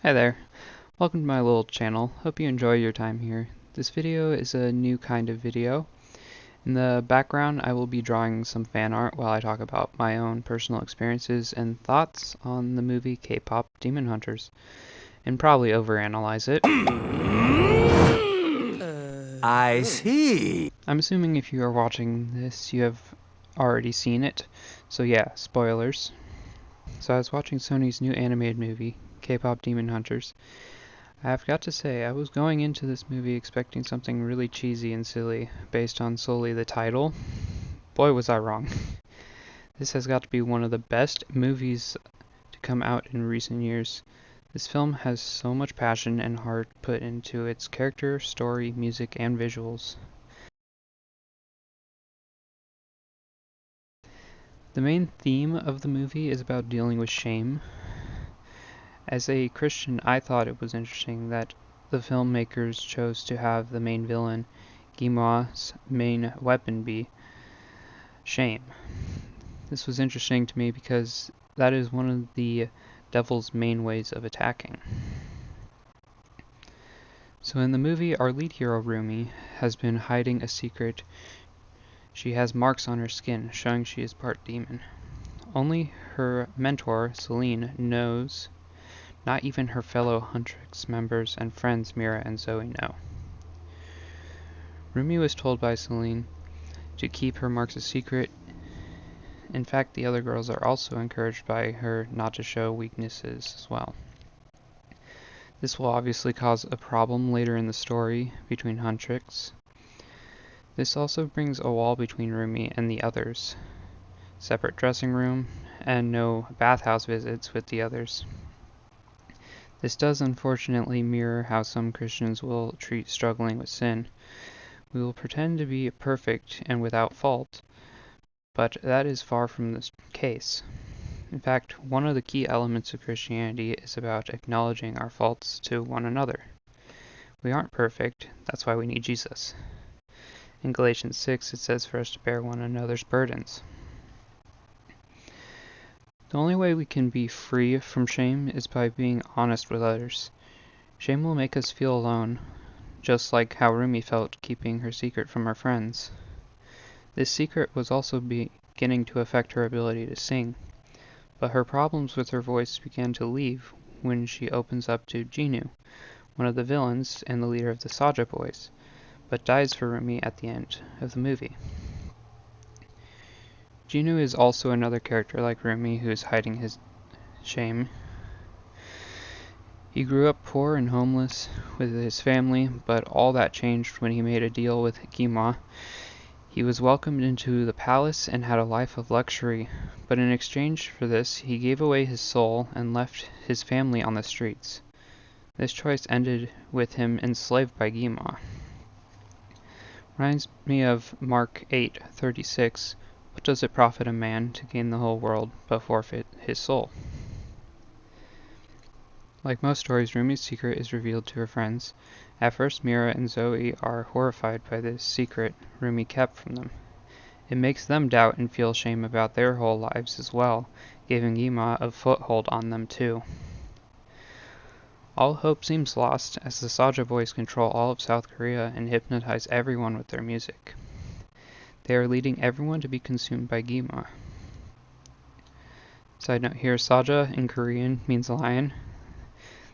Hi there, welcome to my little channel. Hope you enjoy your time here. This video is a new kind of video. In the background I will be drawing some fan art while I talk about my own personal experiences and thoughts on the movie Kpop Demon Hunters, and probably overanalyze it. I see. I'm assuming if you are watching this you have already seen it, so yeah, spoilers. So I was watching Sony's new animated movie, Kpop Demon Hunters. I've got to say, I was going into this movie expecting something really cheesy and silly, based on solely the title. Boy, was I wrong. This has got to be one of the best movies to come out in recent years. This film has so much passion and heart put into its character, story, music, and visuals. The main theme of the movie is about dealing with shame. As a Christian, I thought it was interesting that the filmmakers chose to have the main villain, Guimau's main weapon, be shame. This was interesting to me because that is one of the devil's main ways of attacking. So in the movie, our lead hero, Rumi, has been hiding a secret. She has marks on her skin, showing she is part demon. Only her mentor, Celine, knows. Not even her fellow Huntrix members and friends Mira and Zoe know. Rumi was told by Celine to keep her marks a secret. In fact, the other girls are also encouraged by her not to show weaknesses as well. This will obviously cause a problem later in the story between Huntrix. This also brings a wall between Rumi and the others, separate dressing room, and no bathhouse visits with the others. This does unfortunately mirror how some Christians will treat struggling with sin. We will pretend to be perfect and without fault, but that is far from the case. In fact, one of the key elements of Christianity is about acknowledging our faults to one another. We aren't perfect, that's why we need Jesus. In Galatians 6, it says for us to bear one another's burdens. The only way we can be free from shame is by being honest with others. Shame will make us feel alone, just like how Rumi felt keeping her secret from her friends. This secret was also beginning to affect her ability to sing, but her problems with her voice began to leave when she opens up to Jinu, one of the villains and the leader of the Saja boys, but dies for Rumi at the end of the movie. Jinu is also another character like Rumi who is hiding his shame. He grew up poor and homeless with his family, but all that changed when he made a deal with Guimau. He was welcomed into the palace and had a life of luxury, but in exchange for this he gave away his soul and left his family on the streets. This choice ended with him enslaved by Guimau. Reminds me of Mark 8:36. What does it profit a man to gain the whole world but forfeit his soul? Like most stories, Rumi's secret is revealed to her friends. At first, Mira and Zoe are horrified by this secret Rumi kept from them. It makes them doubt and feel shame about their whole lives as well, giving Guimau a foothold on them too. All hope seems lost as the Saja boys control all of South Korea and hypnotize everyone with their music. They are leading everyone to be consumed by Guimau. Side note here, Saja in Korean means lion.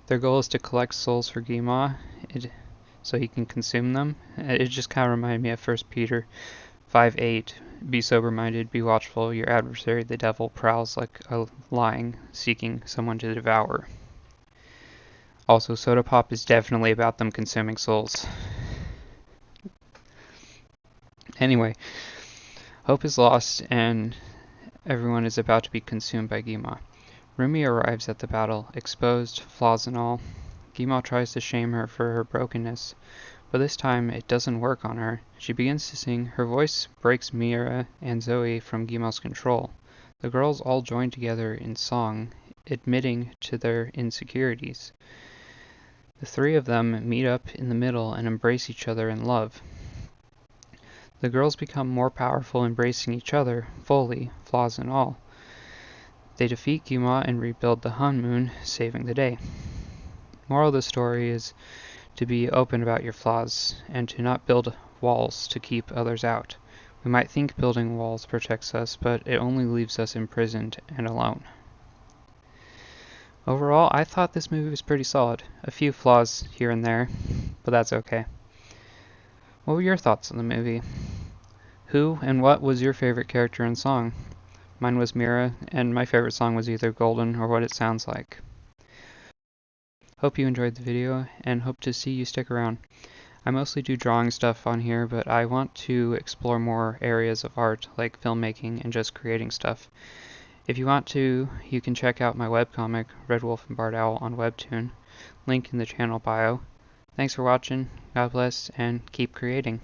Their goal is to collect souls for Guimau so he can consume them. It just kind of reminded me of 1 Peter 5:8. Be sober-minded, be watchful. Your adversary, the devil, prowls like a lion, seeking someone to devour. Also, Soda Pop is definitely about them consuming souls. Anyway, hope is lost and everyone is about to be consumed by Guimau. Rumi arrives at the battle, exposed, flaws and all. Guimau tries to shame her for her brokenness, but this time it doesn't work on her. She begins to sing. Her voice breaks Mira and Zoe from Guimau's control. The girls all join together in song, admitting to their insecurities. The three of them meet up in the middle and embrace each other in love. The girls become more powerful, embracing each other fully, flaws and all. They defeat Guimau and rebuild the Hun Moon, saving the day. Moral of the story is to be open about your flaws and to not build walls to keep others out. We might think building walls protects us, but it only leaves us imprisoned and alone. Overall, I thought this movie was pretty solid. A few flaws here and there, but that's okay. What were your thoughts on the movie? Who and what was your favorite character and song? Mine was Mira, and my favorite song was either Golden or What It Sounds Like. Hope you enjoyed the video, and hope to see you stick around. I mostly do drawing stuff on here, but I want to explore more areas of art, like filmmaking and just creating stuff. If you want to, you can check out my webcomic, Red Wolf and Bard Owl, on Webtoon. Link in the channel bio. Thanks for watching, God bless, and keep creating.